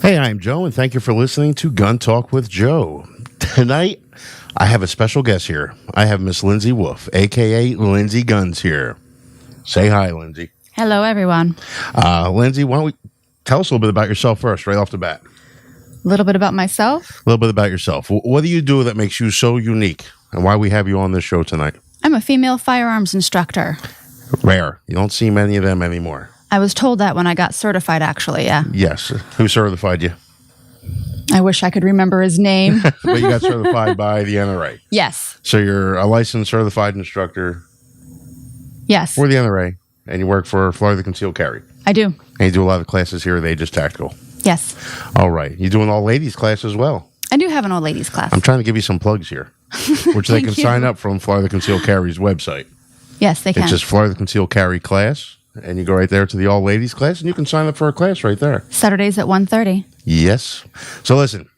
Hey, I'm Joe, and thank you for listening to Gun Talk with Joe. Tonight, I have a special guest here. I have Miss Lindsey Wolf, a.k.a. Lindsey Guns here. Say hi, Lindsey. Hello, everyone. Lindsey, why don't we tell us a little bit about yourself first, right off the bat? A little bit about myself. A little bit about yourself. What do you do that makes you so unique, and why we have you on this show tonight? I'm a female firearms instructor. Rare. You don't see many of them anymore. I was told that when I got certified, actually, yeah. Yes. Who certified you? I wish I could remember his name. But you got certified by the NRA. Yes. So you're a licensed certified instructor. Yes. For the NRA, and you work for Florida Concealed Carry. I do. And you do a lot of classes here at Aegis Tactical. Yes. All right. You do an all-ladies class as well. I do have an all-ladies class. I'm trying to give you some plugs here, which they can sign up from Florida Concealed Carry's website. Yes, they can. It's just Florida Concealed Carry class, and you go right there to the all-ladies class, and you can sign up for a class right there. Saturdays at 1:30. Yes. So listen,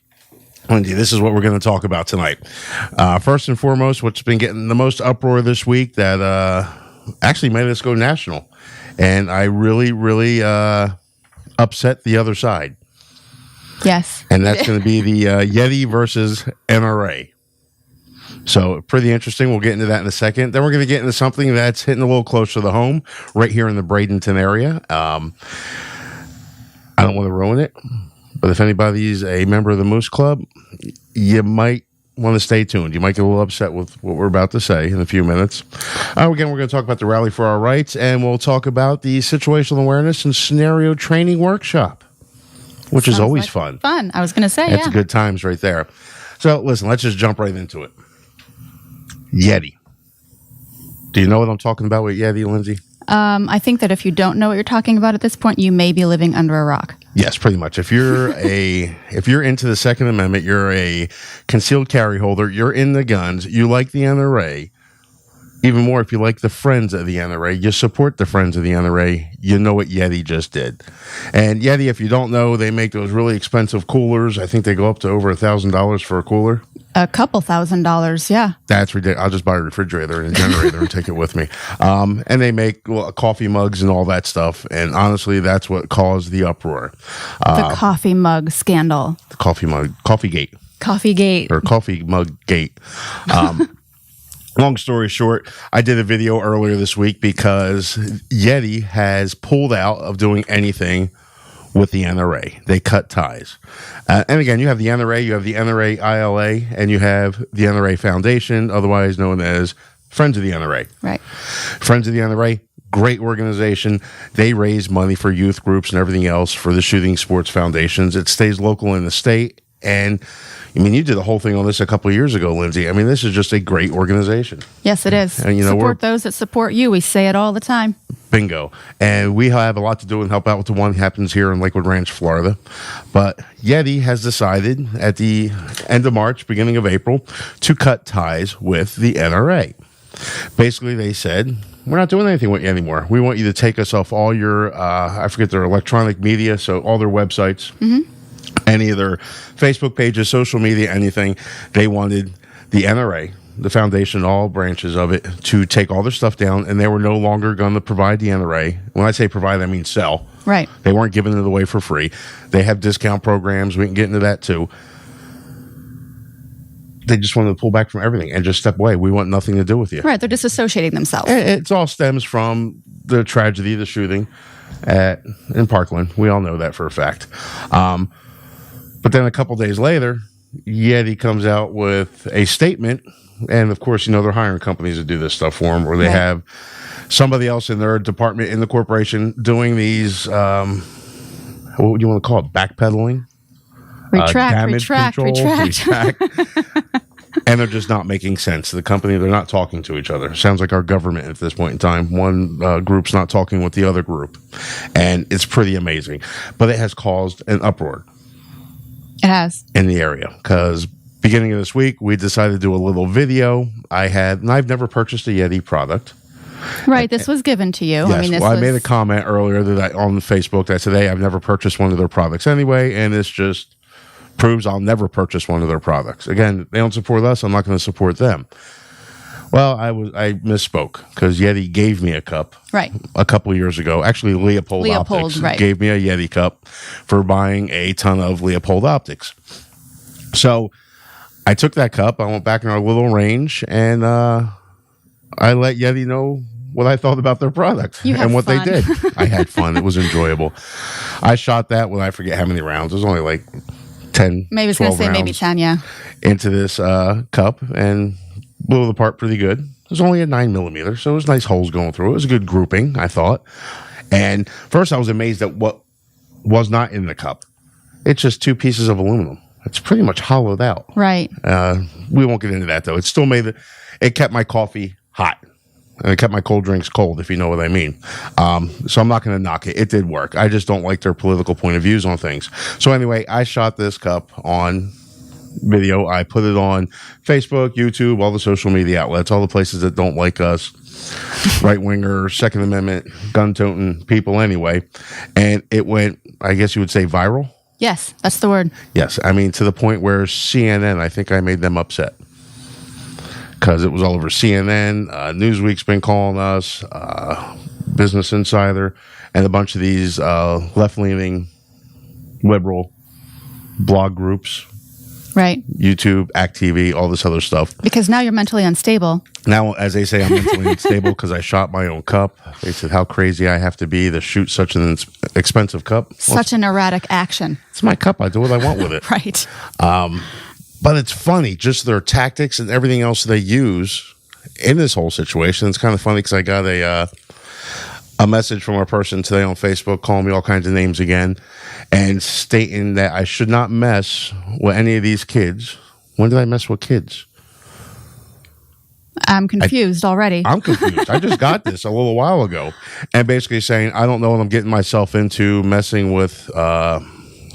Lindsey, this is what we're going to talk about tonight. First and foremost, what's been getting the most uproar this week that actually made us go national, and I really upset the other side. Yes. And that's going to be the Yeti versus NRA. So pretty interesting. We'll get into that in a second. Then we're going to get into something that's hitting a little closer to home, right here in the Bradenton area. I don't want to ruin it, but if anybody's a member of the Moose Club, you might want to stay tuned. You might get a little upset with what we're about to say in a few minutes. Again, we're going to talk about the Rally for Our Rights, and we'll talk about the Situational Awareness and Scenario Training Workshop, which is always fun. Fun. I was going to say, It's good times right there. So listen, let's just jump right into it. Yeti. Do you know what I'm talking about with Yeti, Lindsey? I think that if you don't know what you're talking about at this point, you may be living under a rock. Yes, pretty much. If you're into the Second Amendment, you're a concealed carry holder, you're in the guns, you like the NRA, even more if you like the Friends of the NRA, you support the Friends of the NRA, you know what Yeti just did. And Yeti, if you don't know, they make those really expensive coolers. I think they go up to over $1,000 for a cooler. A couple $1,000s, yeah. That's ridiculous. I'll just buy a refrigerator and a generator and take it with me. And they make coffee mugs and all that stuff. And honestly, that's what caused the uproar. The coffee mug scandal. The coffee mug, coffee gate. Coffee gate. Or coffee mug gate. Long story short, I did a video earlier this week because Yeti has pulled out of doing anything with the NRA. They cut ties. And again, you have the NRA, you have the NRA ILA, and you have the NRA Foundation, otherwise known as Friends of the NRA. Right. Friends of the NRA, great organization. They raise money for youth groups and everything else for the shooting sports foundations. It stays local in the state. And I mean, you did the whole thing on this a couple of years ago, Lindsey. I mean, this is just a great organization. Yes, it is. And, support those that support you. We say it all the time. Bingo. And we have a lot to do and help out with the one that happens here in Lakewood Ranch, Florida. But Yeti has decided at the end of March, beginning of April, to cut ties with the NRA. Basically, they said, we're not doing anything with you anymore. We want you to take us off all your, I forget their electronic media, so all their websites. Mm-hmm. Any of their Facebook pages, social media, anything. They wanted the NRA, the foundation, all branches of it, to take all their stuff down, and they were no longer going to provide the NRA. When I say provide, I mean sell. Right. They weren't giving it away for free. They have discount programs. We can get into that too. They just wanted to pull back from everything and just step away. We want nothing to do with you. Right. They're disassociating themselves. It all stems from the tragedy, the shooting in Parkland. We all know that for a fact. But then a couple days later, Yeti comes out with a statement. And of course, they're hiring companies to do this stuff for them, or they have somebody else in their department in the corporation doing these, what would you want to call it? Backpedaling? Retract. And they're just not making sense. The company, they're not talking to each other. Sounds like our government at this point in time. One group's not talking with the other group. And it's pretty amazing. But it has caused an uproar. It has. In the area. Because beginning of this week, we decided to do a little video. I've never purchased a Yeti product. Right, this was given to you. Yes, I made a comment earlier on Facebook that said, hey, I've never purchased one of their products anyway, and this just proves I'll never purchase one of their products. Again, they don't support us, I'm not going to support them. Well, I misspoke because Yeti gave me a cup Right. a couple of years ago. Actually, Leopold Optics right. gave me a Yeti cup for buying a ton of Leopold Optics. So I took that cup. I went back in our little range, and I let Yeti know what I thought about their product and what fun. they did. I had fun. It was enjoyable. I shot that with I forget how many rounds. It was only like 10, Maybe I was going to 12 say maybe rounds 10, yeah. into this cup and blew it apart pretty good. It was only a 9mm, so it was nice holes going through. It was a good grouping, I thought. And first I was amazed at what was not in the cup. It's just 2 pieces of aluminum. It's pretty much hollowed out. Right. We won't get into that, though. It still it kept my coffee hot. And it kept my cold drinks cold, if you know what I mean. So I'm not going to knock it. It did work. I just don't like their political point of views on things. So anyway, I shot this cup on video. I put it on Facebook, YouTube, all the social media outlets, all the places that don't like us, right-winger, Second Amendment, gun-toting people anyway. And it went, I guess you would say, viral. Yes, that's the word. Yes. I mean, to the point where CNN, I think I made them upset. Because it was all over CNN, Newsweek's been calling us, Business Insider, and a bunch of these left-leaning liberal blog groups. Right. YouTube, Act TV, all this other stuff. Because now you're mentally unstable. Now, as they say, I'm mentally unstable because I shot my own cup. They said how crazy I have to be to shoot such an expensive cup. Such an erratic action. It's my cup. I do what I want with it. Right. But it's funny, just their tactics and everything else they use in this whole situation. It's kind of funny because I got a message from a person today on Facebook calling me all kinds of names again and stating that I should not mess with any of these kids. When did I mess with kids? I'm confused already. I'm confused. I just got this a little while ago. And basically saying, I don't know what I'm getting myself into messing with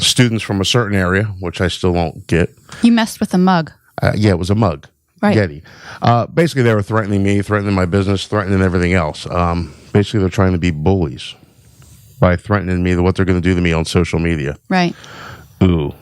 students from a certain area, which I still won't get. You messed with a mug. Yeah, it was a mug. Right. Yeti. Basically, they were threatening me, threatening my business, threatening everything else. Basically, they're trying to be bullies by threatening me what they're going to do to me on social media. Right. Ooh.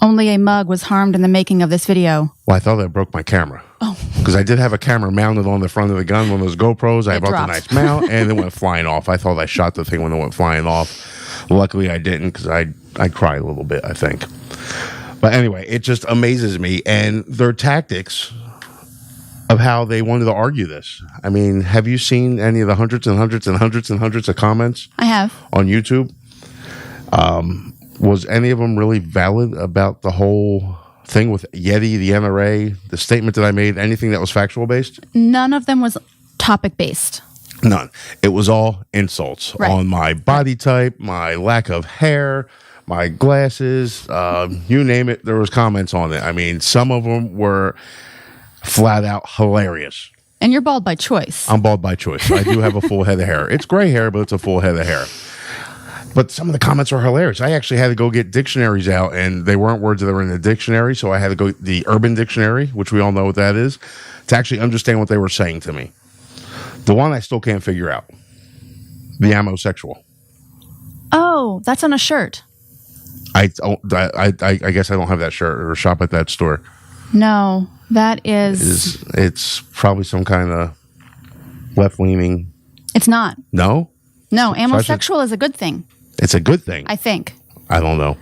Only a mug was harmed in the making of this video. Well, I thought I broke my camera. Oh. Because I did have a camera mounted on the front of the gun, one of those GoPros. I brought the nice mount, and it went flying off. I thought I shot the thing when it went flying off. Luckily, I didn't because I cried a little bit, I think. But anyway, it just amazes me. And their tactics of how they wanted to argue this. I mean, have you seen any of the hundreds and hundreds and hundreds and hundreds of comments? I have. On YouTube? Was any of them really valid about the whole thing with Yeti, the NRA, the statement that I made, anything that was factual based? None of them was topic based. None. It was all insults on my body type, my lack of hair, my glasses, you name it. There was comments on it. I mean, some of them were flat out hilarious. And you're bald by choice. I'm bald by choice. I do have a full head of hair. It's gray hair, but it's a full head of hair. But some of the comments are hilarious. I actually had to go get dictionaries out, and they weren't words that were in the dictionary, so I had to go the Urban Dictionary, which we all know what that is, to actually understand what they were saying to me. The one I still can't figure out. The amosexual. Oh, that's on a shirt. I guess I don't have that shirt or shop at that store. No, that is... It's probably some kind of left-leaning... It's not. No? No, amosexual is a good thing. It's a good thing. I think. I don't know.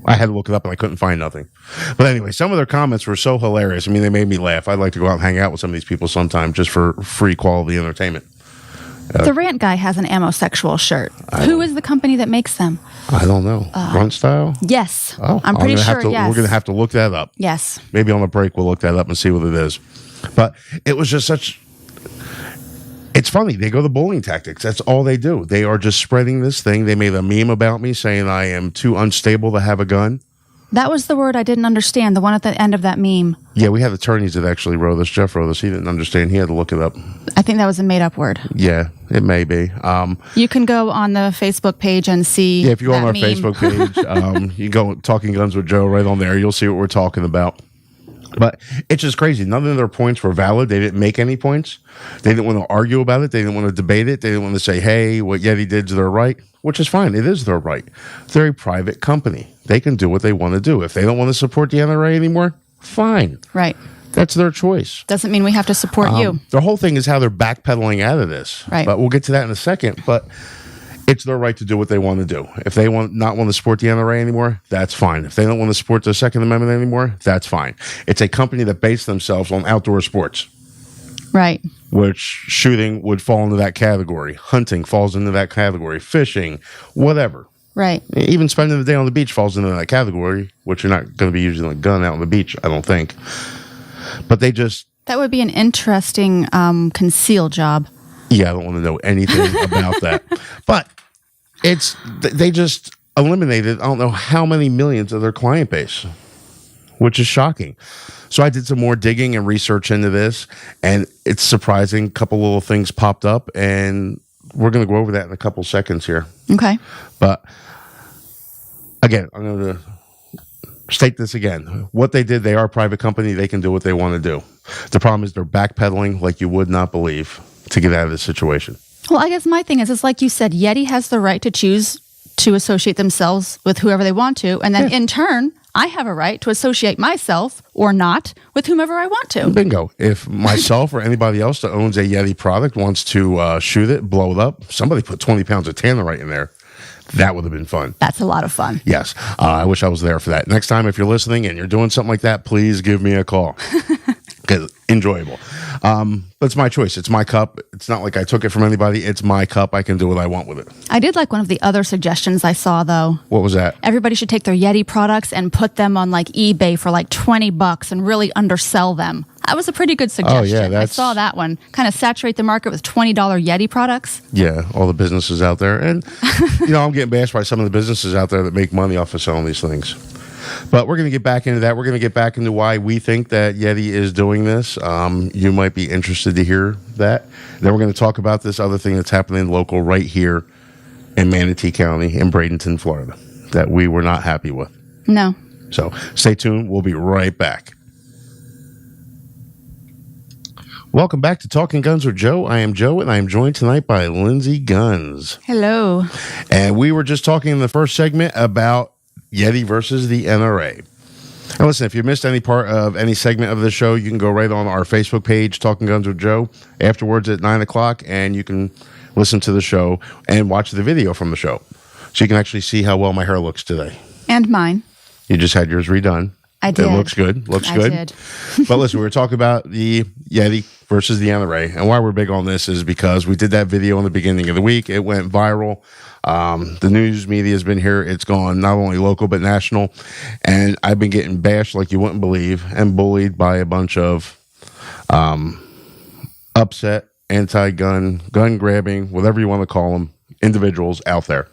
I had to look it up and I couldn't find nothing. But anyway, some of their comments were so hilarious. I mean, they made me laugh. I'd like to go out and hang out with some of these people sometime just for free quality entertainment. The rant guy has an amosexual shirt. Who is the company that makes them? I don't know. Grunt Style? Yes. Oh, I'm pretty sure, yes. We're going to have to look that up. Yes. Maybe on the break we'll look that up and see what it is. But it was just such... It's funny. They go the bullying tactics. That's all they do. They are just spreading this thing. They made a meme about me saying I am too unstable to have a gun. That was the word I didn't understand, the one at the end of that meme. Yeah, we had attorneys that actually wrote this. Jeff wrote this. He didn't understand. He had to look it up. I think that was a made-up word. Yeah, it may be. You can go on the Facebook page and see. Yeah, if you go on our meme. Facebook page, you go Talking Guns with Joe right on there. You'll see what we're talking about. But it's just crazy. None of their points were valid. They didn't make any points. They didn't want to argue about it. They didn't want to debate it. They didn't want to say, hey, what Yeti did is their right, which is fine. It is their right. They're a private company. They can do what they want to do. If they don't want to support the NRA anymore, fine. Right. That's their choice. Doesn't mean we have to support you. The whole thing is how they're backpedaling out of this. Right. But we'll get to that in a second. But it's their right to do what they want to do. If they not want to support the NRA anymore, that's fine. If they don't want to support the Second Amendment anymore, that's fine. It's a company that based themselves on outdoor sports. Right. Which shooting would fall into that category. Hunting falls into that category. Fishing, whatever. Right. Even spending the day on the beach falls into that category, which you're not going to be using a gun out on the beach, I don't think. But they just... That would be an interesting conceal job. Yeah, I don't want to know anything about that. But they just eliminated, I don't know how many millions of their client base, which is shocking. So I did some more digging and research into this, and it's surprising. A couple little things popped up, and we're going to go over that in a couple seconds here. Okay. But again, I'm going to state this again. What they did, they are a private company. They can do what they want to do. The problem is they're backpedaling like you would not believe to get out of this situation. Well, I guess my thing is, it's like you said, Yeti has the right to choose to associate themselves with whoever they want to. And then in turn, I have a right to associate myself or not with whomever I want to. Bingo. If myself or anybody else that owns a Yeti product wants to shoot it, blow it up, somebody put 20 pounds of tannerite in there. That would have been fun. That's a lot of fun. Yes. I wish I was there for that. Next time, if you're listening and you're doing something like that, please give me a call. Because enjoyable. But it's my choice. It's my cup. It's not like I took it from anybody. It's my cup. I can do what I want with it. I did like one of the other suggestions I saw, though. What was that? Everybody should take their Yeti products and put them on like eBay for like $20 and really undersell them. That was a pretty good suggestion. I saw that one. Kind of saturate the market with $20 Yeti products. Yeah, all the businesses out there. And, I'm getting bashed by some of the businesses out there that make money off of selling these things. But we're going to get back into that. We're going to get back into why we think that Yeti is doing this. You might be interested to hear that. Then we're going to talk about this other thing that's happening local right here in Manatee County in Bradenton, Florida, that we were not happy with. No. So stay tuned. We'll be right back. Welcome back to Talking Guns with Joe. I am Joe, and I am joined tonight by Lindsey Guns. Hello. And we were just talking in the first segment about Yeti versus the NRA. And listen, if you missed any part of any segment of the show, you can go right on our Facebook page, Talking Guns with Joe, afterwards at 9 o'clock, and you can listen to the show and watch the video from the show. So you can actually see how well my hair looks today. And mine. You just had yours redone. I did. It looks good. I did. But listen, we were talking about the Yeti versus the NRA. And why we're big on this is because we did that video in the beginning of the week. It went viral. The news media has been here. It's gone not only local, but national. And I've been getting bashed like you wouldn't believe and bullied by a bunch of upset, anti-gun, gun grabbing, whatever you want to call them, individuals out there.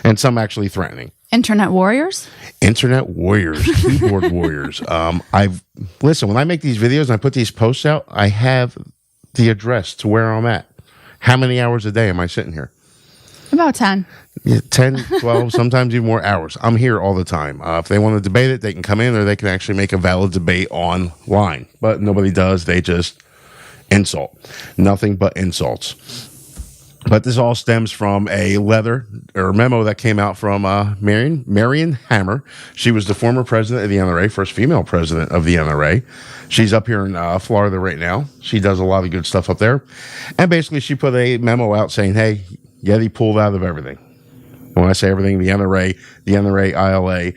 And some actually threatening. Internet warriors? Internet warriors, keyboard warriors. Listen, when I make these videos and I put these posts out, I have the address to where I'm at. How many hours a day am I sitting here? About 10. Yeah, 10, 12, sometimes even more hours. I'm here all the time. If they want to debate it, they can come in, or they can actually make a valid debate online. But nobody does. They just insult. Nothing but insults. But this all stems from a letter or memo that came out from Marion Hammer. She was the former president of the NRA, first female president of the NRA. She's up here in Florida right now. She does a lot of good stuff up there. And basically she put a memo out saying, hey, Yeti pulled out of everything. When I say everything, the NRA ILA,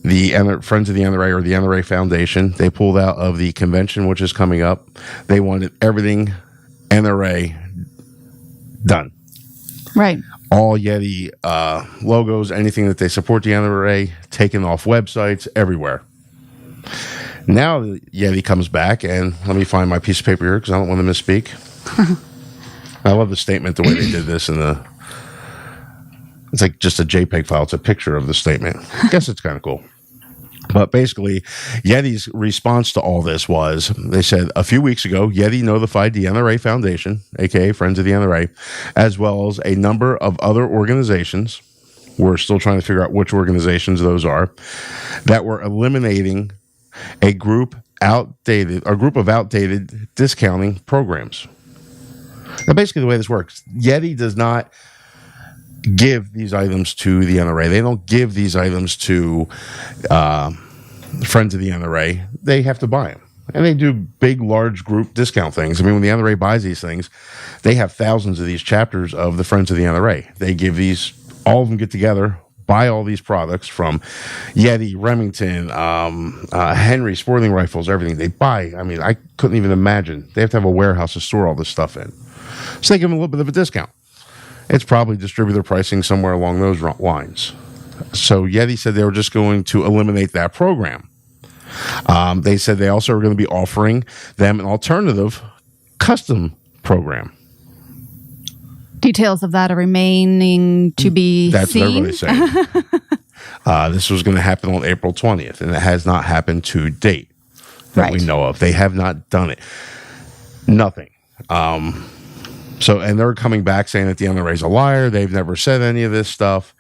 the Friends of the NRA or the NRA Foundation, they pulled out of the convention, which is coming up. They wanted everything NRA done. Right. All Yeti logos, anything that they support the NRA, taken off websites, everywhere. Now Yeti comes back, and let me find my piece of paper here because I don't want to misspeak. I love the statement, the way they did this, it's like just a JPEG file. It's a picture of the statement. I guess it's kind of cool. But basically, Yeti's response to all this was, they said, a few weeks ago, Yeti notified the NRA Foundation, aka Friends of the NRA, as well as a number of other organizations, we're still trying to figure out which organizations those are, that were eliminating a group of outdated discounting programs. Now, basically, the way this works, Yeti does not give these items to the NRA. They don't give these items to Friends of the NRA. They have to buy them. And they do big, large group discount things. I mean, when the NRA buys these things, they have thousands of these chapters of the Friends of the NRA. They give these, all of them get together, buy all these products from Yeti, Remington, Henry, sporting rifles, everything. They buy. I mean, I couldn't even imagine. They have to have a warehouse to store all this stuff in. So they give them a little bit of a discount. It's probably distributor pricing somewhere along those lines. So Yeti said they were just going to eliminate that program. They said they also are going to be offering them an alternative custom program. Details of that are remaining to be That's seen. what everybody's saying. This was going to happen on April 20th, and it has not happened to date that we know of. They have not done it. Nothing. And they're coming back saying that the NRA is a liar. They've never said any of this stuff.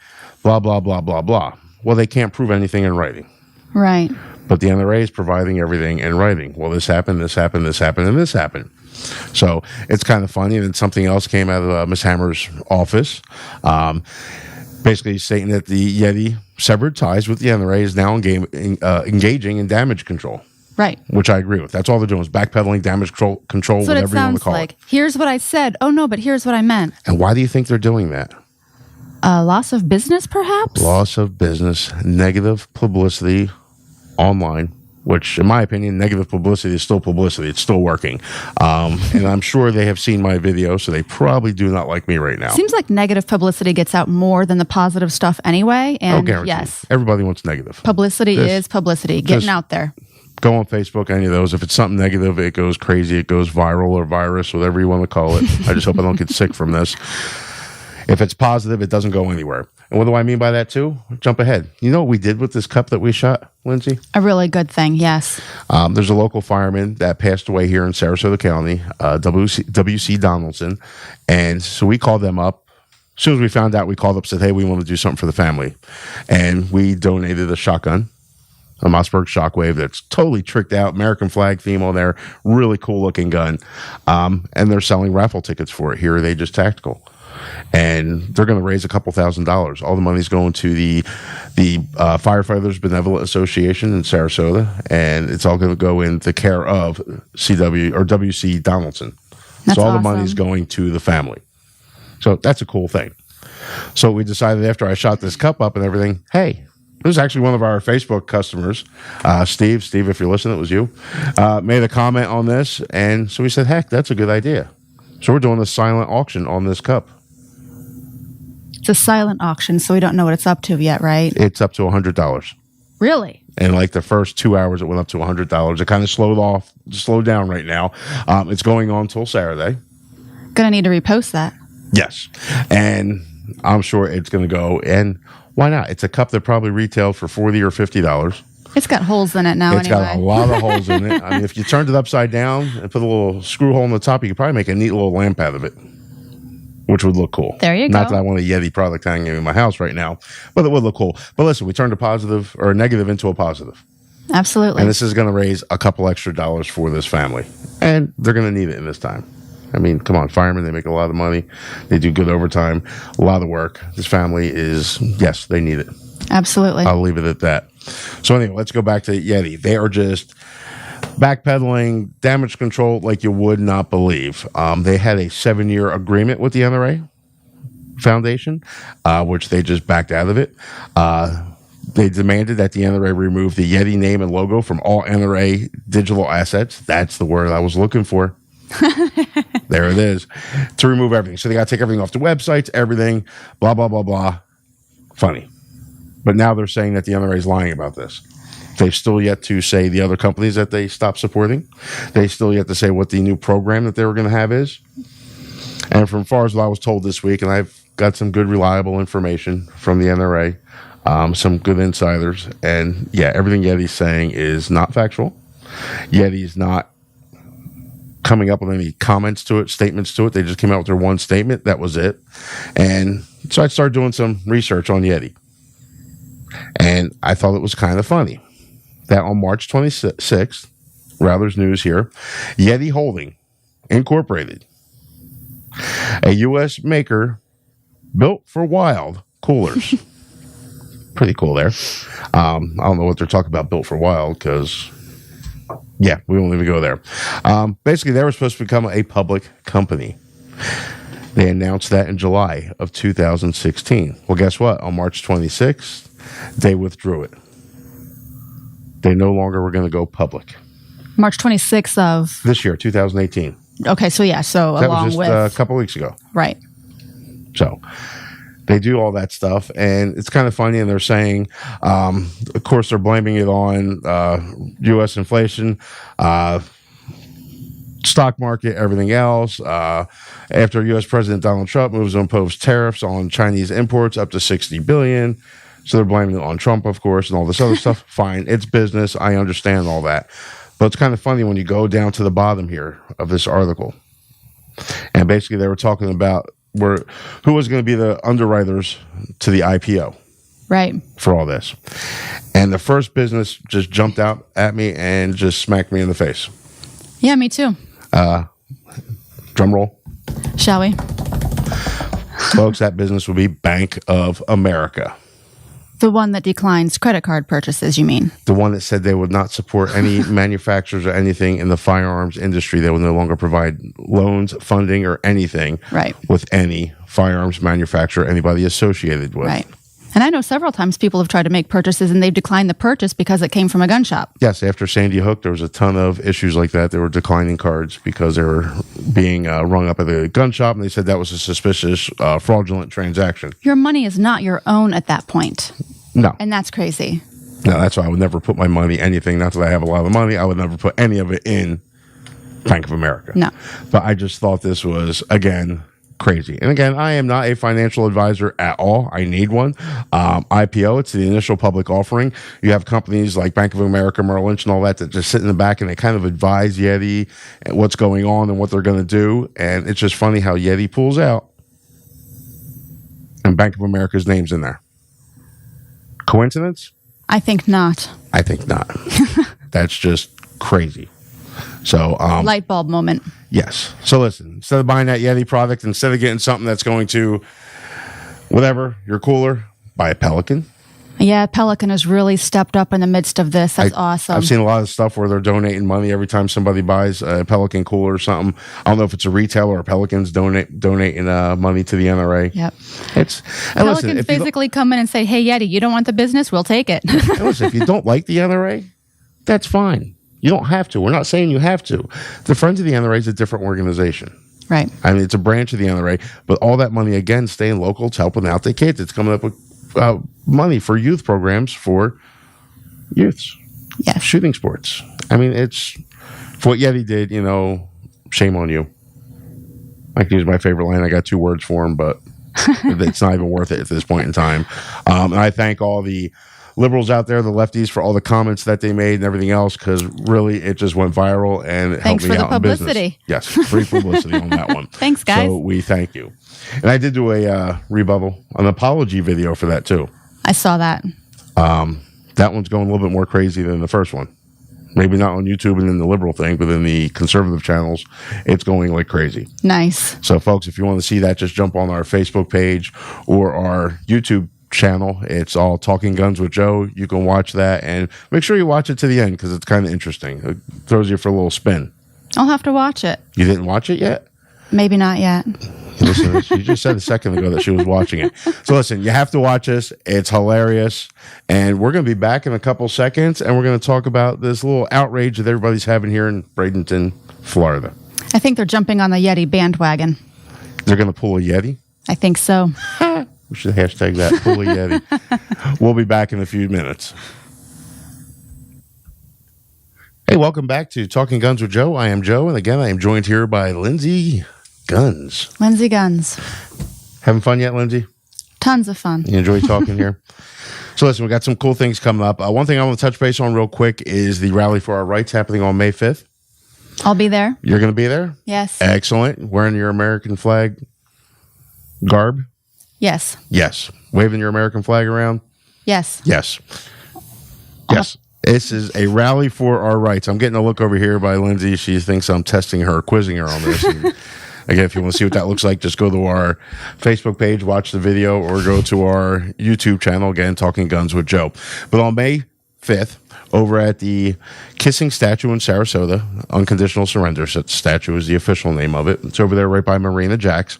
Blah, blah, blah, blah, blah. Well, they can't prove anything in writing. Right. But the NRA is providing everything in writing. Well, this happened, this happened, this happened, and this happened. So it's kind of funny. And then something else came out of Miss Hammer's office, basically stating that the Yeti severed ties with the NRA is now engaging in damage control. Right. Which I agree with. That's all they're doing is backpedaling, damage control, That's what whatever you want to call like. it. Here's what I said. Oh, no, but here's what I meant. And why do you think they're doing that? Loss of business, perhaps? Loss of business, negative publicity online, which, in my opinion, negative publicity is still publicity. It's still working. And I'm sure they have seen my video, so they probably do not like me right now. Seems like negative publicity gets out more than the positive stuff anyway. And guaranteed. yes, Everybody wants negative. publicity is publicity. Getting out there. Go on Facebook, any of those. If it's something negative, it goes crazy. It goes viral or virus, whatever you want to call it. I just hope I don't get sick from this. If it's positive, it doesn't go anywhere. And what do I mean by that, too? Jump ahead. You know what we did with this cup that we shot, Lindsay? A really good thing, yes. There's a local fireman that passed away here in Sarasota County, W.C. Donaldson. And so we called them up. As soon as we found out, we called up and said, hey, we want to do something for the family. And we donated a shotgun, a Mossberg Shockwave that's totally tricked out, American flag theme on there, really cool looking gun. And they're selling raffle tickets for it here at Aegis Tactical. And they're going to raise a couple $1,000s. All the money's going to the Firefighters Benevolent Association in Sarasota, and it's all going to go into care of CW or WC Donaldson. That's so all awesome. the money's going to the family. So that's a cool thing. So we decided after I shot this cup up and everything, hey, this is actually one of our Facebook customers, Steve, if you're listening, it was you, made a comment on this. And so we said, heck, that's a good idea. So we're doing a silent auction on this cup. It's a silent auction, so we don't know what it's up to yet, right? It's up to $100. Really? And like the first 2 hours, it went up to $100. It kind of slowed down right now. It's going on till Saturday. Gonna need to repost that. Yes. And I'm sure it's going to go. And why not? It's a cup that probably retailed for $40 or $50. It's got holes in it now. It's got a lot of holes in it. I mean, if you turned it upside down and put a little screw hole in the top, you could probably make a neat little lamp out of it, which would look cool. There you Not go. that I want a Yeti product hanging in my house right now, but it would look cool. But listen, we turned a positive or a negative into a positive. Absolutely. And this is going to raise a couple extra dollars for this family. And they're going to need it in this time. I mean, come on, firemen, they make a lot of money. They do good overtime, a lot of work. This family is, yes, they need it. Absolutely. I'll leave it at that. So anyway, let's go back to Yeti. They are just backpedaling, damage control like you would not believe. They had a 7-year agreement with the NRA Foundation, which they just backed out of it. They demanded that the NRA remove the Yeti name and logo from all NRA digital assets. That's the word I was looking for. There it is. To remove everything. So they got to take everything off the websites, everything, blah, blah, blah, blah. Funny. But now they're saying that the NRA is lying about this. They've still yet to say the other companies that they stopped supporting. They still yet to say what the new program that they were going to have is. And from far as what I was told this week, and I've got some good reliable information from the NRA, some good insiders, and yeah, everything Yeti's saying is not factual. Yeti's not coming up with any comments to it, statements to it. They just came out with their one statement. That was it. And so I started doing some research on Yeti. And I thought it was kind of funny that on March 26th, Rather's News here, Yeti Holding Incorporated, a U.S. maker built for wild coolers. Pretty cool there. I don't know what they're talking about built for wild because Yeah, we won't even go there. Basically, they were supposed to become a public company. They announced that in July of 2016. Well, guess what? On March 26th, they withdrew it. They no longer were going to go public. March 26th of this year, 2018. Okay, so yeah, so that along was just with a couple weeks ago. Right. So they do all that stuff, and it's kind of funny. And they're saying, of course, they're blaming it on U.S. inflation, stock market, everything else. After U.S. President Donald Trump moves to impose tariffs on Chinese imports up to $60 billion. So they're blaming it on Trump, of course, and all this other stuff. Fine, it's business. I understand all that. But it's kind of funny when you go down to the bottom here of this article. And basically they were talking about who was going to be the underwriters to the IPO. Right. For all this. And the first business just jumped out at me and just smacked me in the face. Yeah, me too. Drum roll. Shall we? Folks, that business would be Bank of America. The one that declines credit card purchases, you mean? The one that said they would not support any manufacturers or anything in the firearms industry. They will no longer provide loans, funding, or anything with any firearms manufacturer, anybody associated with. Right. And I know several times people have tried to make purchases and they've declined the purchase because it came from a gun shop. Yes, after Sandy Hook, there was a ton of issues like that. They were declining cards because they were being rung up at the gun shop, and they said that was a suspicious, fraudulent transaction. Your money is not your own at that point. No. And that's crazy. No, that's why I would never put my money, anything, not that I have a lot of money, I would never put any of it in Bank of America. No. But I just thought this was, again, crazy. And again, I am not a financial advisor at all. I need one. IPO, it's the initial public offering. You have companies like Bank of America, Merrill Lynch, and all that just sit in the back and they kind of advise Yeti what's going on and what they're going to do. And it's just funny how Yeti pulls out and Bank of America's name's in there. Coincidence? I think not. I think not. That's just crazy. So, light bulb moment. Yes. So listen, instead of buying that Yeti product, instead of getting something that's going to whatever, your cooler, buy a Pelican. Yeah, Pelican has really stepped up in the midst of this. That's awesome. I've seen a lot of stuff where they're donating money every time somebody buys a Pelican cooler or something. I don't know if it's a retailer or Pelicans donating money to the NRA. Yep. Pelicans basically come in and say, hey, Yeti, you don't want the business? We'll take it. Listen, if you don't like the NRA, that's fine. You don't have to. We're not saying you have to. The Friends of the NRA is a different organization. Right. I mean, it's a branch of the NRA, but all that money, again, staying local, it's helping out the kids. It's coming up with money for youth programs for youths. Yes. Shooting sports. I mean, it's for what Yeti did, shame on you. I can use my favorite line. I got 2 words for him, but it's not even worth it at this point in time. And I thank all the liberals out there, the lefties, for all the comments that they made and everything else, because really it just went viral and it helped me out in business. Thanks for the publicity. Yes, free publicity on that one. Thanks, guys. So we thank you. And I did do a rebuttal, an apology video for that too. I saw that. That one's going a little bit more crazy than the first one. Maybe not on YouTube and in the liberal thing, but in the conservative channels, it's going like crazy. Nice. So folks, if you want to see that, just jump on our Facebook page or our YouTube channel. It's all Talking Guns with Joe. You can watch that and make sure you watch it to the end because it's kind of interesting. It throws you for a little spin. I'll have to watch it. You didn't watch it yet? Maybe not yet. Listen, she just said a second ago that she was watching it. So listen, you have to watch this. It's hilarious. And we're going to be back in a couple seconds and we're going to talk about this little outrage that everybody's having here in Bradenton, Florida. I think they're jumping on the Yeti bandwagon. They're going to pull a Yeti? I think so. We should hashtag that, pull a Yeti. We'll be back in a few minutes. Hey, welcome back to Talking Guns with Joe. I am Joe, and again, I am joined here by Lindsey Guns. Lindsey Guns. Having fun yet, Lindsey? Tons of fun. You enjoy talking here? So listen, we got some cool things coming up. One thing I want to touch base on real quick is the Rally for Our Rights happening on May 5th. I'll be there. You're going to be there? Yes. Excellent. Wearing your American flag garb? Yes. Yes. Waving your American flag around? Yes. Yes. Yes. This is a rally for our rights. I'm getting a look over here by Lindsey. She thinks I'm testing her, quizzing her on this. And again, if you want to see what that looks like, just go to our Facebook page, watch the video, or go to our YouTube channel, again, Talking Guns with Joe. But on May 5th over at the Kissing Statue in Sarasota. Unconditional Surrender Statue is the official name of it. It's over there right by Marina Jacks.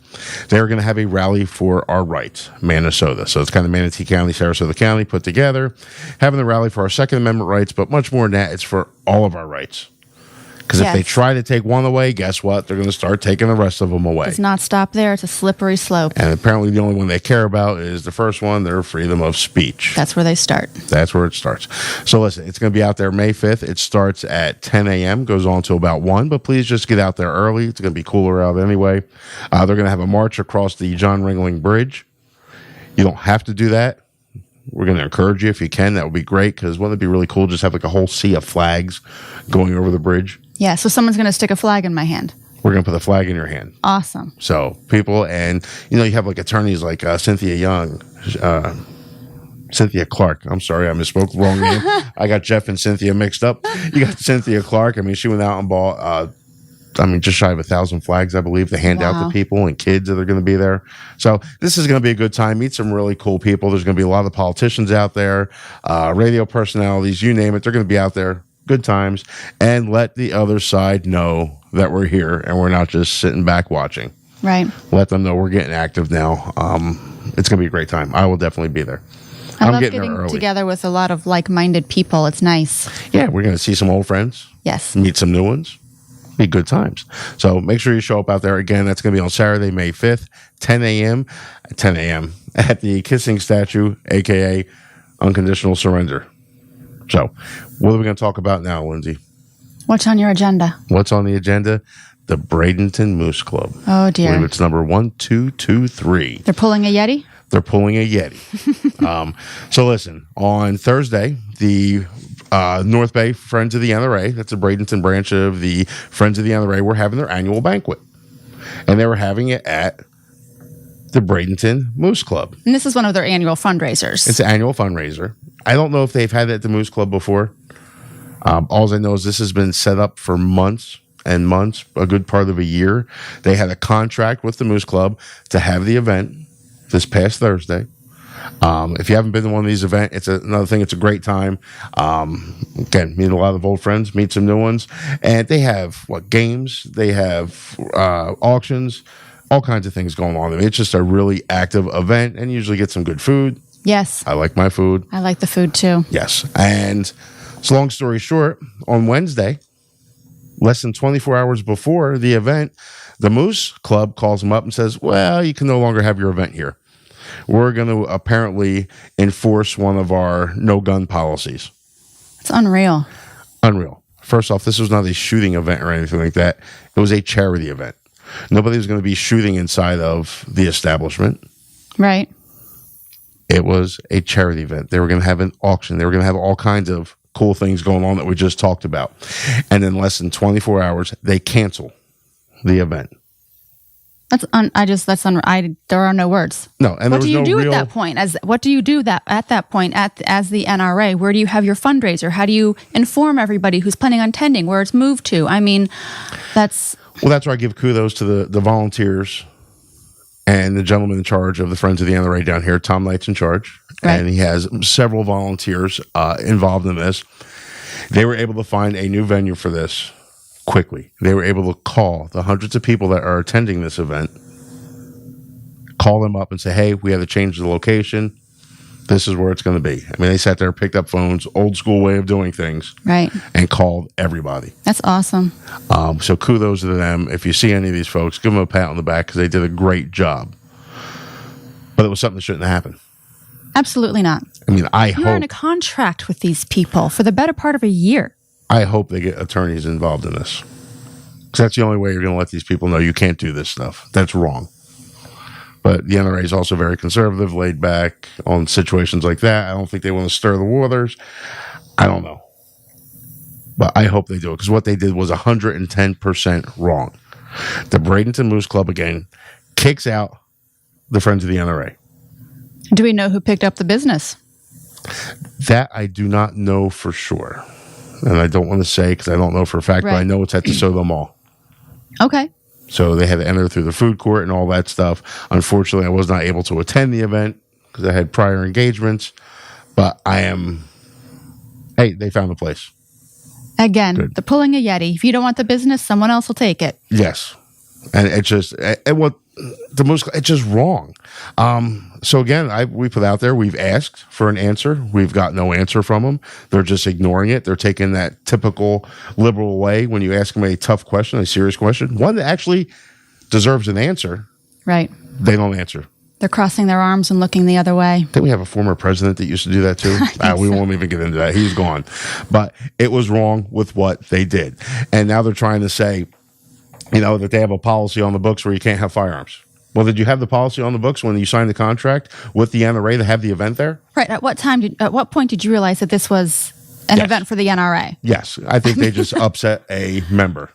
They're going to have a rally for our rights, Minnesota. So it's kind of Manatee County, Sarasota County put together, having the rally for our Second Amendment rights, but much more than that, it's for all of our rights. Because if they try to take one away, guess what? They're going to start taking the rest of them away. Does not stop there. It's a slippery slope. And apparently the only one they care about is the first one, their freedom of speech. That's where they start. That's where it starts. So listen, it's going to be out there May 5th. It starts at 10 a.m., goes on till about 1, but please just get out there early. It's going to be cooler out anyway. They're going to have a march across the John Ringling Bridge. You don't have to do that. We're going to encourage you if you can. That would be great, because wouldn't it be really cool just have like a whole sea of flags going over the bridge? Yeah, so someone's going to stick a flag in my hand. We're going to put the flag in your hand. Awesome. So people, and you have like attorneys like Cynthia Clark. I'm sorry, I misspoke the wrong name. I got Jeff and Cynthia mixed up. You got Cynthia Clark. I mean, she went out and bought, just shy of 1,000 flags, I believe, to hand out to people and kids that are going to be there. So this is going to be a good time. Meet some really cool people. There's going to be a lot of politicians out there, radio personalities, you name it. They're going to be out there. Good times, and let the other side know that we're here and we're not just sitting back watching. Right. Let them know we're getting active now. It's going to be a great time. I will definitely be there. I love getting together with a lot of like-minded people. It's nice. Yeah, we're going to see some old friends. Yes. Meet some new ones. Be good times. So make sure you show up out there. Again, that's going to be on Saturday, May 5th, 10 a.m. at the Kissing Statue, a.k.a. Unconditional Surrender. So, what are we going to talk about now, Lindsay? What's on your agenda? What's on the agenda? The Bradenton Moose Club. Oh, dear. I believe it's number 1223. They're pulling a Yeti? They're pulling a Yeti. So, listen, on Thursday, the North Bay Friends of the NRA, that's a Bradenton branch of the Friends of the NRA, were having their annual banquet. And they were having it at the Bradenton Moose Club. And this is one of their annual fundraisers. It's an annual fundraiser. I don't know if they've had it at the Moose Club before. All I know is this has been set up for months and months, a good part of a year. They had a contract with the Moose Club to have the event this past Thursday. If you haven't been to one of these events, it's another thing. It's a great time. Again, meet a lot of old friends, meet some new ones. And they have, games? They have auctions, all kinds of things going on. I mean, it's just a really active event, and you usually get some good food. Yes. I like my food. I like the food too. Yes. And so long story short, on Wednesday, less than 24 hours before the event, the Moose Club calls them up and says, well, you can no longer have your event here. We're going to apparently enforce one of our no gun policies. It's unreal. Unreal. First off, this was not a shooting event or anything like that. It was a charity event. Nobody was going to be shooting inside of the establishment. Right. It was a charity event. They were going to have an auction. They were going to have all kinds of cool things going on that we just talked about. And in less than 24 hours, they cancel the event. There are no words. No, and what do you do at that point? As the NRA? Where do you have your fundraiser? How do you inform everybody who's planning on attending where it's moved to? I mean, that's where I give kudos to the volunteers and the gentleman in charge of the Friends of the NRA down here. Tom Knight's in charge, right. And he has several volunteers involved in this. They were able to find a new venue for this quickly. They were able to call the hundreds of people that are attending this event, call them up and say, hey, we had to change the location. This is where it's going to be. I mean, they sat there, picked up phones, old school way of doing things, right, and called everybody. That's awesome. So kudos to them. If you see any of these folks, give them a pat on the back because they did a great job. But it was something that shouldn't have happened. Absolutely not. I mean, You're in a contract with these people for the better part of a year. I hope they get attorneys involved in this. Because that's the only way you're going to let these people know you can't do this stuff. That's wrong. But the NRA is also very conservative, laid back on situations like that. I don't think they want to stir the waters. I don't know. But I hope they do it, because what they did was 110% wrong. The Bradenton Moose Club, again, kicks out the Friends of the NRA. Do we know who picked up the business? That I do not know for sure. And I don't want to say because I don't know for a fact, right. But I know it's at the DeSoto Mall. Okay. So they had to enter through the food court and all that stuff. Unfortunately, I was not able to attend the event because I had prior engagements. But I am Hey, they found a place. Again, Good. the pulling a Yeti. If you don't want the business, someone else will take it. Yes. And it's just, it's just wrong. So again, we put out there, we've asked for an answer. We've got no answer from them. They're just ignoring it. They're taking that typical liberal way when you ask them a tough question, a serious question, one that actually deserves an answer. Right. They don't answer. They're crossing their arms and looking the other way. Didn't we have a former president that used to do that too? We won't even get into that. He's gone. But it was wrong with what they did. And now they're trying to say, that they have a policy on the books where you can't have firearms. Well, did you have the policy on the books when you signed the contract with the NRA to have the event there? Right. At what point did you realize that this was an event for the NRA? Yes. I think they just upset a member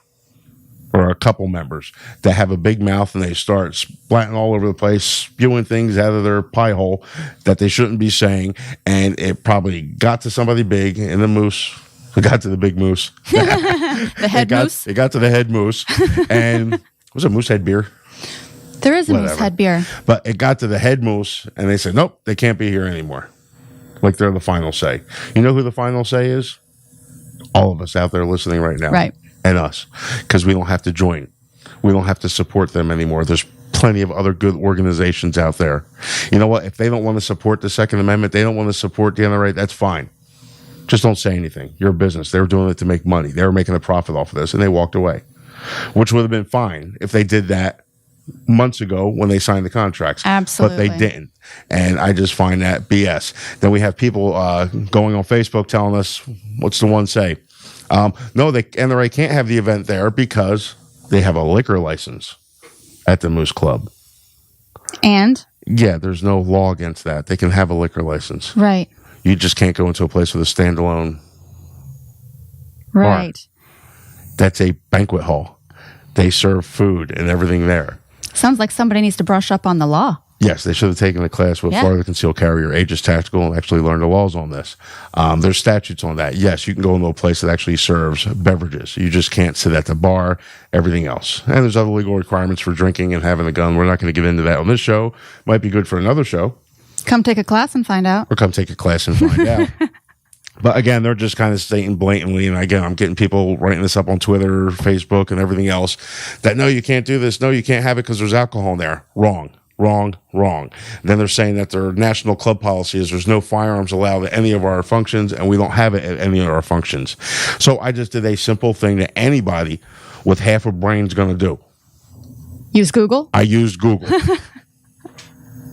or a couple members that have a big mouth and they start splatting all over the place, spewing things out of their pie hole that they shouldn't be saying. And it probably got to somebody big in the moose. It got to the big moose. The head moose? It got to the head moose. And was it Moosehead beer? There is a Moosehead beer. But it got to the head moose and they said, nope, they can't be here anymore. Like they're the final say. You know who the final say is? All of us out there listening right now. Right. And us, because we don't have to join. We don't have to support them anymore. There's plenty of other good organizations out there. You know what? If they don't want to support the Second Amendment, they don't want to support the NRA, that's fine. Just don't say anything. You're a business. They were doing it to make money. They were making a profit off of this, and they walked away, which would have been fine if they did that months ago when they signed the contracts. Absolutely. But they didn't. And I just find that BS. Then we have people going on Facebook telling us, what's the one say? No, the NRA can't have the event there because they have a liquor license at the Moose Club. And? Yeah, there's no law against that. They can have a liquor license. Right. You just can't go into a place with a standalone right. bar. That's a banquet hall. They serve food and everything there. Sounds like somebody needs to brush up on the law. Yes, they should have taken a class with Florida Concealed Carrier Aegis Tactical and actually learned the laws on this. There's statutes on that. Yes, you can go into a place that actually serves beverages. You just can't sit at the bar, everything else. And there's other legal requirements for drinking and having a gun. We're not going to get into that on this show. Might be good for another show. Come take a class and find out. Or come take a class and find out. But again, they're just kind of stating blatantly, and again, I'm getting people writing this up on Twitter, Facebook, and everything else, that no, you can't do this. No, you can't have it because there's alcohol in there. Wrong. And then they're saying that their national club policy is there's no firearms allowed at any of our functions, and we don't have it at any of our functions. So I just did a simple thing that anybody with half a brain's going to do. Use Google? I used Google.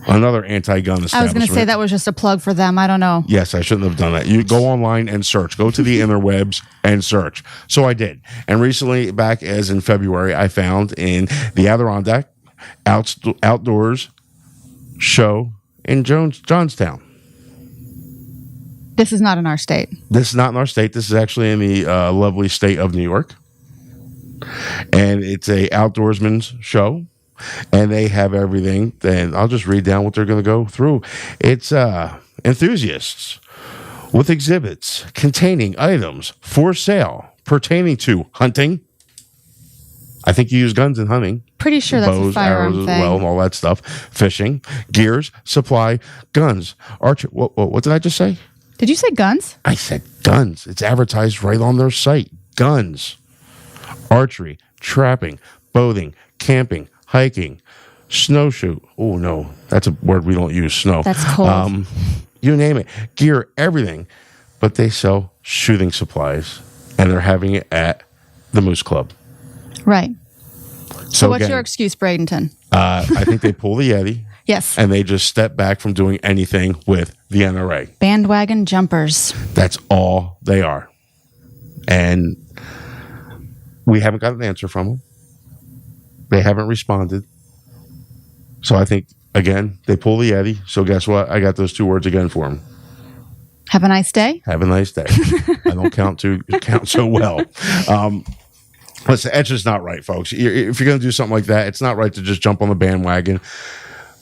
Another anti-gun establishment. I was going to say that was just a plug for them. I don't know. Yes, I shouldn't have done that. You go online and search. Go to the interwebs and search. So I did. And recently, back as in February, I found in the Adirondack Outdoors show in Johnstown. This is not in our state. This is not in our state. This is actually in the lovely state of New York. And it's a outdoorsman's show. And they have everything. Then I'll just read down what they're going to go through. It's enthusiasts with exhibits containing items for sale pertaining to hunting. I think you use guns in hunting. Pretty sure that's bows, a firearm arrows thing. as well, all that stuff. Fishing, gears, supply, guns, archery. What did I just say? Did you say guns? I said guns. It's advertised right on their site. Guns, archery, trapping, boating, camping, hiking, snowshoe. Oh, no. That's a word we don't use, snow. That's cold. You name it. Gear, everything. But they sell shooting supplies, and they're having it at the Moose Club. Right. So what's again, your excuse, Bradenton? I think they pull the Yeti. Yes. And they just step back from doing anything with the NRA. Bandwagon jumpers. That's all they are. And we haven't got an answer from them. They haven't responded. So I think, again, they pull the Yeti. So guess what? I got those two words again for them. Have a nice day. Have a nice day. I don't count so well. Listen, it's just not right, folks. If you're going to do something like that, it's not right to just jump on the bandwagon.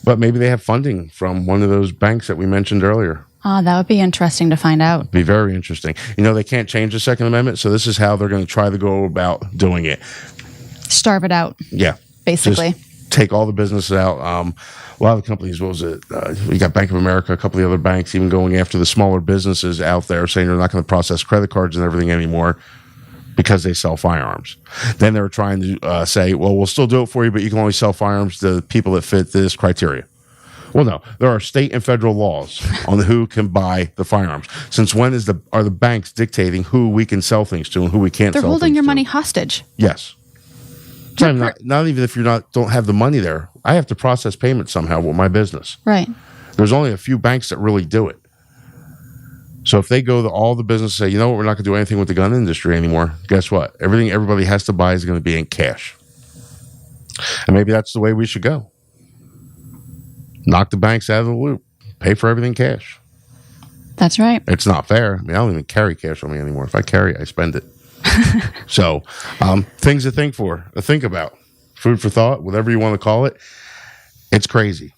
But maybe they have funding from one of those banks that we mentioned earlier. Oh, that would be interesting to find out. Be very interesting. They can't change the Second Amendment, so this is how they're going to try to go about doing it. Starve it out. Yeah. Basically. Just take all the businesses out. A lot of the companies, what was it? You got Bank of America, a couple of the other banks, even going after the smaller businesses out there, saying they're not going to process credit cards and everything anymore because they sell firearms. Then they were trying to say, well, we'll still do it for you, but you can only sell firearms to people that fit this criteria. Well, no, there are state and federal laws on who can buy the firearms. Since when are the banks dictating who we can sell things to and who we can't sell things to? They're holding your money hostage. Yes. Not even if you don't have the money there. I have to process payment somehow with my business. Right. There's only a few banks that really do it. So if they go to all the businesses and say, you know what, we're not going to do anything with the gun industry anymore, guess what? Everything everybody has to buy is going to be in cash. And maybe that's the way we should go. Knock the banks out of the loop. Pay for everything cash. That's right. It's not fair. I mean, I don't even carry cash on me anymore. If I carry it, I spend it. So, things to think about. Food for thought, whatever you want to call it. It's crazy.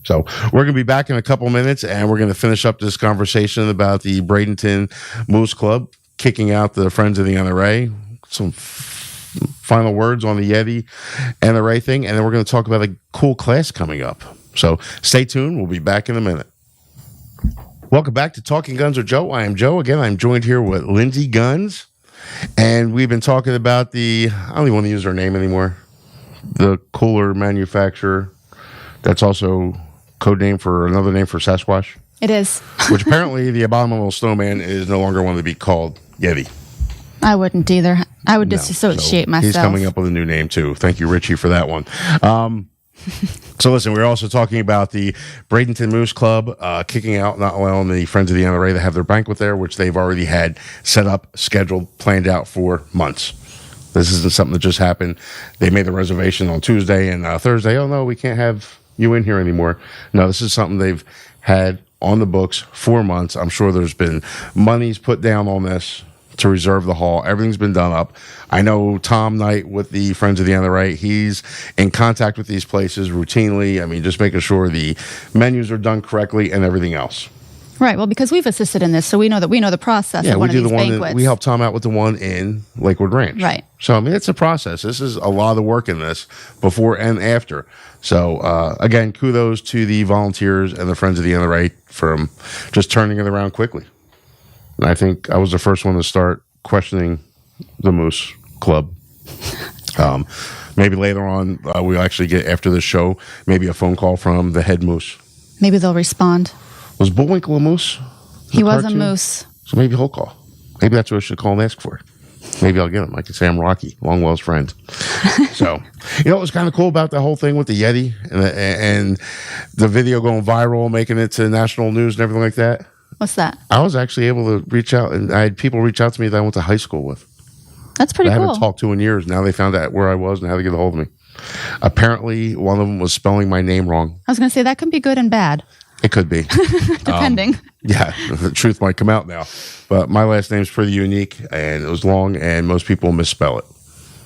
So, we're going to be back in a couple minutes, and we're going to finish up this conversation about the Bradenton Moose Club kicking out the Friends of the NRA. Some final words on the Yeti NRA thing, and then we're going to talk about a cool class coming up. So stay tuned. We'll be back in a minute. Welcome back to Talking Guns with Joe. I am Joe. Again, I'm joined here with Lindsey Guns, and we've been talking about I don't even want to use her name anymore, the cooler manufacturer that's also code name for another name for Sasquatch. It is. Which apparently the abominable snowman is no longer one to be called Yeti. I wouldn't either. I would disassociate myself. He's coming up with a new name, too. Thank you, Richie, for that one. So, listen, we're also talking about the Bradenton Moose Club kicking out, not allowing the Friends of the NRA to have their banquet there, which they've already had set up, scheduled, planned out for months. This isn't something that just happened. They made the reservation on Tuesday and Thursday. Oh, no, we can't have you in here anymore. No, this is something they've had on the books for months. I'm sure there's been monies put down on this to reserve the hall. Everything's been done up. I know Tom Knight with the Friends of the NRA, he's in contact with these places routinely. I mean, just making sure the menus are done correctly and everything else. Right. Well, because we've assisted in this, so we know the process of one of these banquets. We help Tom out with the one in Lakewood Ranch. Right. So, I mean, it's a process. This is a lot of work in this before and after. So, again, kudos to the volunteers and the Friends of the NRA for just turning it around quickly. And I think I was the first one to start questioning the Moose Club. Maybe later on, we'll actually get, after the show, maybe a phone call from the head moose. Maybe they'll respond. Was Bullwinkle a moose? He was a moose. So maybe he'll call. Maybe that's what I should call and ask for. Maybe I'll get him. I can say I'm Rocky, Longwell's friend. So, you know what was kind of cool about the whole thing with the Yeti and the video going viral, making it to national news and everything like that? What's that? I was actually able to reach out, and I had people reach out to me that I went to high school with. That's pretty cool. I haven't talked to in years. Now they found out where I was and how to get a hold of me. Apparently, one of them was spelling my name wrong. I was going to say that can be good and bad. It could be. Depending. Yeah, the truth might come out now. But my last name's pretty unique, and it was long, and most people misspell it.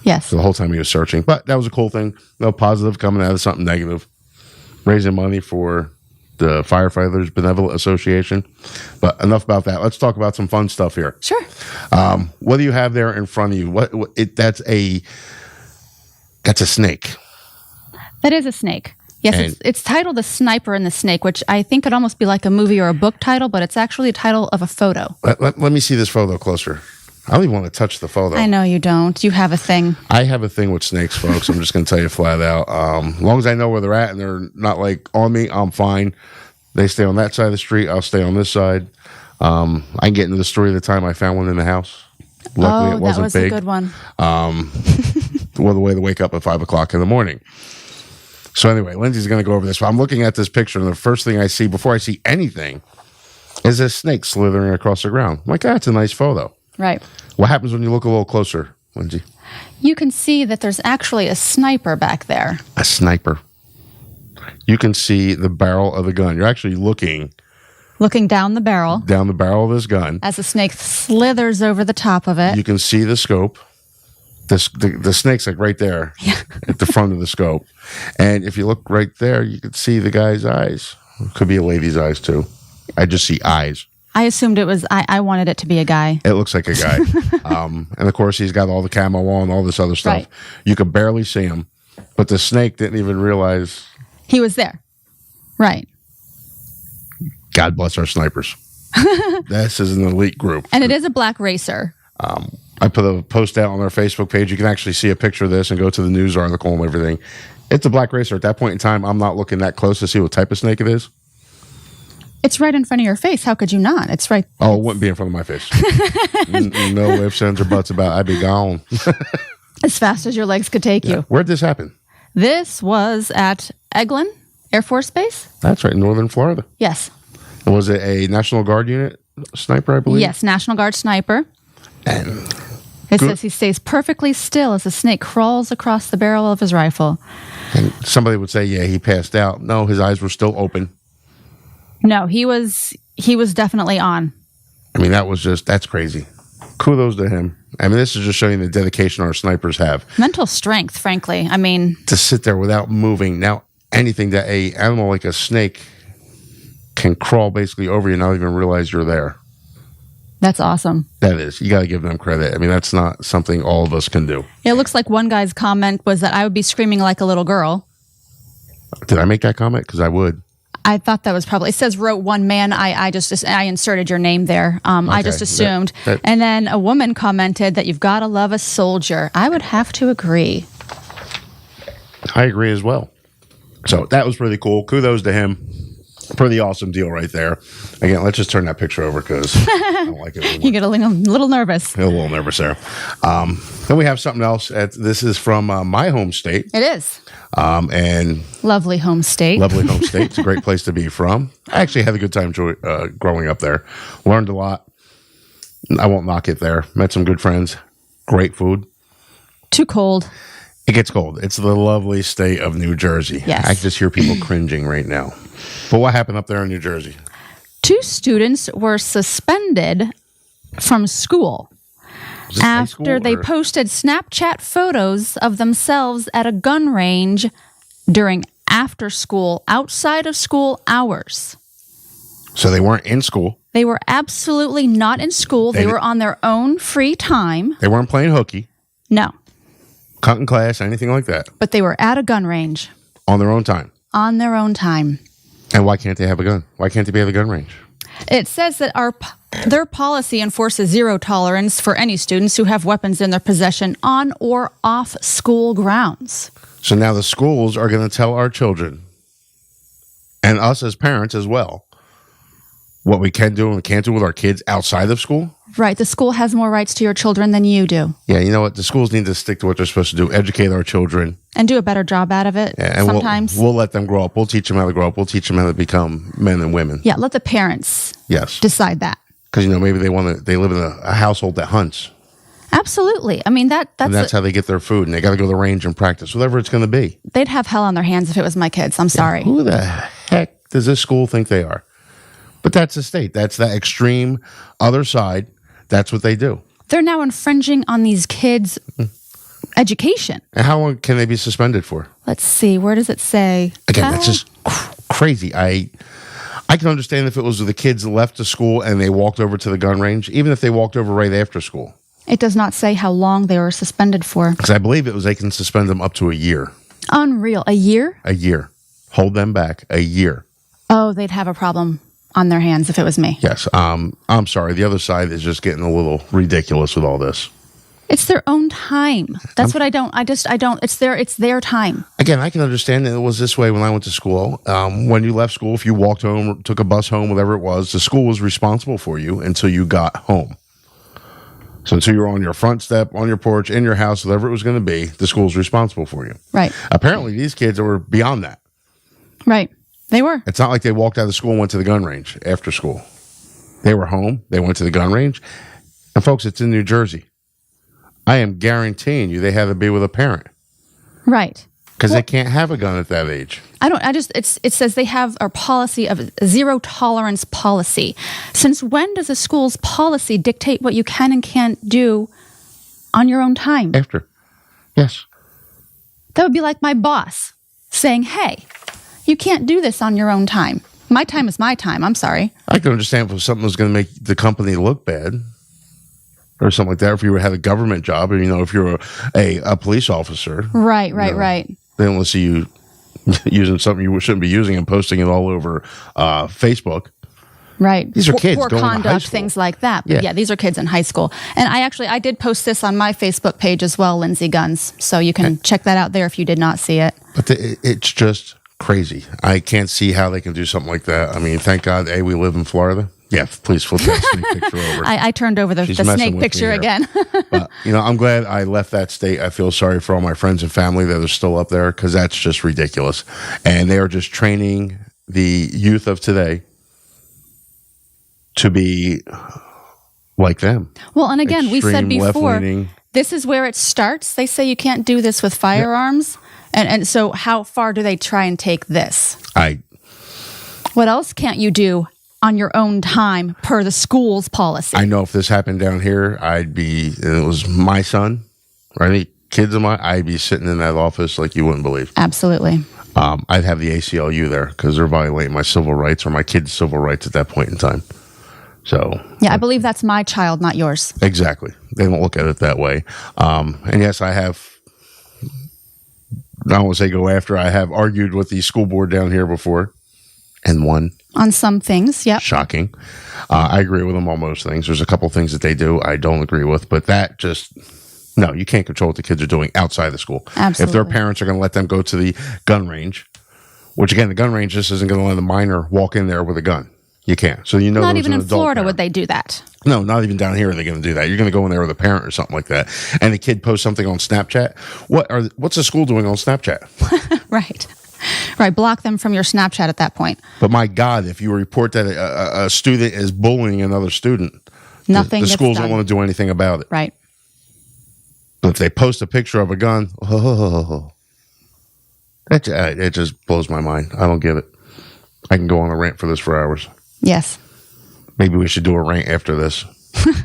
Yes. So the whole time he was searching. But that was a cool thing. No positive coming out of something negative. Raising money for the Firefighters Benevolent Association. But enough about that. Let's talk about some fun stuff here. Sure. What do you have there in front of you? That's a snake. That is a snake. Yes, it's titled The Sniper and the Snake, which I think could almost be like a movie or a book title, but it's actually a title of a photo. Let me see this photo closer. I don't even want to touch the photo. I know you don't. You have a thing. I have a thing with snakes, folks. I'm just going to tell you flat out. As long as I know where they're at and they're not like on me, I'm fine. They stay on that side of the street. I'll stay on this side. I can get into the story of the time I found one in the house. Luckily, it wasn't that was big. a good one. Well, the way to wake up at 5 o'clock in the morning. So anyway, Lindsay's going to go over this. I'm looking at this picture, and the first thing I see before I see anything is a snake slithering across the ground. I'm like, that's a nice photo. Right. What happens when you look a little closer, Lindsay? You can see that there's actually a sniper back there. A sniper. You can see the barrel of the gun. You're actually looking down the barrel. Down the barrel of this gun. As the snake slithers over the top of it. You can see the scope. The snake's like right there at the front of the scope. And if you look right there, you can see the guy's eyes. Could be a lady's eyes, too. I just see eyes. I assumed it was, I wanted it to be a guy. It looks like a guy. And of course, he's got all the camo on, all this other stuff. Right. You could barely see him. But the snake didn't even realize. He was there. Right. God bless our snipers. This is an elite group. And it is a black racer. I put a post out on our Facebook page. You can actually see a picture of this and go to the news article and everything. It's a black racer. At that point in time, I'm not looking that close to see what type of snake it is. It's right in front of your face. How could you not? It's right. Oh, it wouldn't be in front of my face. No ifs, ands, or buts about it. I'd be gone. As fast as your legs could take you. Where'd this happen? This was at Eglin Air Force Base. That's right, northern Florida. Yes. And was it a National Guard unit sniper, I believe? Yes, National Guard sniper. And it says he stays perfectly still as the snake crawls across the barrel of his rifle. And somebody would say, yeah, he passed out. No, his eyes were still open. No, he was definitely on. I mean, that's crazy. Kudos to him. I mean, this is just showing the dedication our snipers have. Mental strength, frankly. I mean, to sit there without moving. Now, anything that a animal like a snake can crawl basically over you and not even realize you're there. That's awesome. That is. You got to give them credit. I mean, that's not something all of us can do. It looks like one guy's comment was that I would be screaming like a little girl. Did I make that comment? Because I would. I thought that was probably, it says wrote one man. I inserted your name there. I just assumed. And then a woman commented that you've got to love a soldier. I would have to agree. I agree as well. So that was pretty cool. Kudos to him. Pretty awesome deal right there. Again, let's just turn that picture over because I don't like it anymore. You get a little nervous. A little nervous there. Then we have something else. This is from my home state. It is. And lovely home state. Lovely home state. It's a great place to be from. I actually had a good time growing up there. Learned a lot. I won't knock it there. Met some good friends. Great food. Too cold. It gets cold. It's the lovely state of New Jersey. Yes. I just hear people cringing right now. But what happened up there in New Jersey? 2 students were suspended from school after they posted Snapchat photos of themselves at a gun range during after school, outside of school hours. So they weren't in school. They were absolutely not in school. They were on their own free time. They weren't playing hooky. No. Cutting class, anything like that. But they were at a gun range. On their own time. On their own time. And why can't they have a gun? Why can't they be at the gun range? It says that their policy enforces zero tolerance for any students who have weapons in their possession on or off school grounds. So now the schools are going to tell our children, and us as parents as well, what we can do and we can't do with our kids outside of school. Right. The school has more rights to your children than you do. Yeah, you know what? The schools need to stick to what they're supposed to do, educate our children. And do a better job out of it sometimes. We'll let them grow up. We'll teach them how to grow up. We'll teach them how to become men and women. Yeah, let the parents decide that. Because, maybe they live in a household that hunts. Absolutely. I mean, that's how they get their food, and they got to go to the range and practice, whatever it's going to be. They'd have hell on their hands if it was my kids. I'm sorry. Who the heck does this school think they are? But that's the state. That's that extreme other side. That's what they do. They're now infringing on these kids' education. And how long can they be suspended for? Let's see. Where does it say? Again, that's just crazy. I can understand if it was the kids left the school and they walked over to the gun range, even if they walked over right after school. It does not say how long they were suspended for. Because I believe they can suspend them up to a year. Unreal. A year? A year. Hold them back a year. Oh, they'd have a problem on their hands if it was me. Yes. I'm sorry. The other side is just getting a little ridiculous with all this. It's their own time. That's what I don't. It's their time. Again, I can understand that it was this way when I went to school. When you left school, if you walked home, took a bus home, whatever it was, the school was responsible for you until you got home. So until you were on your front step, on your porch, in your house, whatever it was going to be, the school's responsible for you. Right. Apparently, these kids were beyond that. Right. They were. It's not like they walked out of school and went to the gun range after school. They were home. They went to the gun range. And folks, it's in New Jersey. I am guaranteeing you they had to be with a parent. Right. Because they can't have a gun at that age. It says they have a policy of zero tolerance policy. Since when does a school's policy dictate what you can and can't do on your own time? After. Yes. That would be like my boss saying, hey, you can't do this on your own time. My time is my time. I'm sorry. I can understand if something was going to make the company look bad or something like that. If you had a government job or, if you're a police officer. Right. They don't want to see you using something you shouldn't be using and posting it all over Facebook. Right. These are kids poor going to high conduct, school. things like that. But yeah, these are kids in high school. And I did post this on my Facebook page as well, Lindsey Guns. So you can check that out there if you did not see it. But it's just crazy. I can't see how they can do something like that. I mean, thank God, we live in Florida. Yeah, please flip that snake picture over. I turned over the snake picture again. But, I'm glad I left that state. I feel sorry for all my friends and family that are still up there because that's just ridiculous. And they are just training the youth of today to be like them. Well, and again, we said before, left-leaning. This is where it starts. They say you can't do this with firearms. Yeah. And so how far do they try and take this? What else can't you do on your own time per the school's policy? I know if this happened down here, it was my son, or any kids of mine, I'd be sitting in that office like you wouldn't believe. Absolutely. I'd have the ACLU there because they're violating my civil rights or my kids' civil rights at that point in time. So yeah, I believe that's my child, not yours. Exactly. They don't look at it that way. And yes, I have. I don't want to say go after. I have argued with the school board down here before, and won on some things. Yeah, shocking. I agree with them on most things. There's a couple things that they do I don't agree with, but that just. No, you can't control what the kids are doing outside the school. Absolutely. If their parents are going to let them go to the gun range, which again, the gun range just isn't going to let a minor walk in there with a gun. You can't. So not even in Florida would they do that. No, not even down here are they going to do that. You're going to go in there with a parent or something like that, and the kid posts something on Snapchat. What's the school doing on Snapchat? Right. Block them from your Snapchat at that point. But my God, if you report that a student is bullying another student, nothing. The schools don't want to do anything about it. Right. But if they post a picture of a gun, it just blows my mind. I don't get it. I can go on a rant for this for hours. Yes. Maybe we should do a rant after this.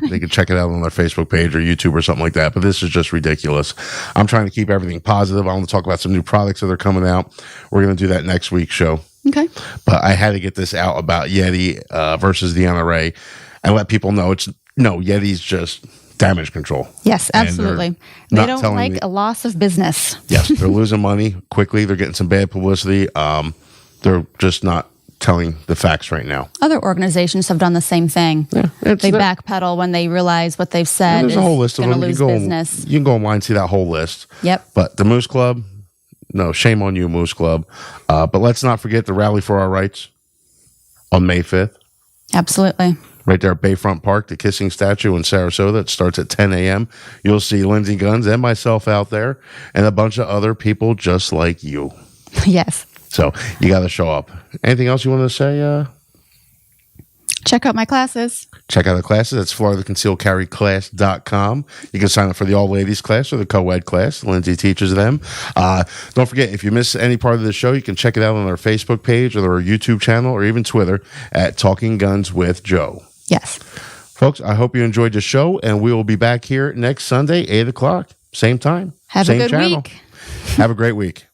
They can check it out on their Facebook page or YouTube or something like that. But this is just ridiculous. I'm trying to keep everything positive. I want to talk about some new products that are coming out. We're going to do that next week's show. Okay. But I had to get this out about Yeti versus the NRA and let people know Yeti's just damage control. Yes, absolutely. They don't like a loss of business. Yes, they're losing money quickly. They're getting some bad publicity. They're just not telling the facts right now. Other organizations have done the same thing. Yeah, they backpedal when they realize what they've said is going to lose business. You can go online and see that whole list. Yep. But the Moose Club, no, shame on you, Moose Club. But let's not forget the Rally for Our Rights on May 5th. Absolutely. Right there at Bayfront Park, the Kissing Statue in Sarasota. It starts at 10 a.m. You'll see Lindsey Guns and myself out there and a bunch of other people just like you. Yes. So you got to show up. Anything else you want to say? Check out my classes. Check out the classes. That's FloridaConcealedCarryClass.com. You can sign up for the all-ladies class or the co-ed class. Lindsey teaches them. Don't forget, if you miss any part of the show, you can check it out on our Facebook page or our YouTube channel or even Twitter at Talking Guns with Joe. Yes. Folks, I hope you enjoyed the show, and we will be back here next Sunday, 8 o'clock, same time, Have same a good channel. week. Have a great week.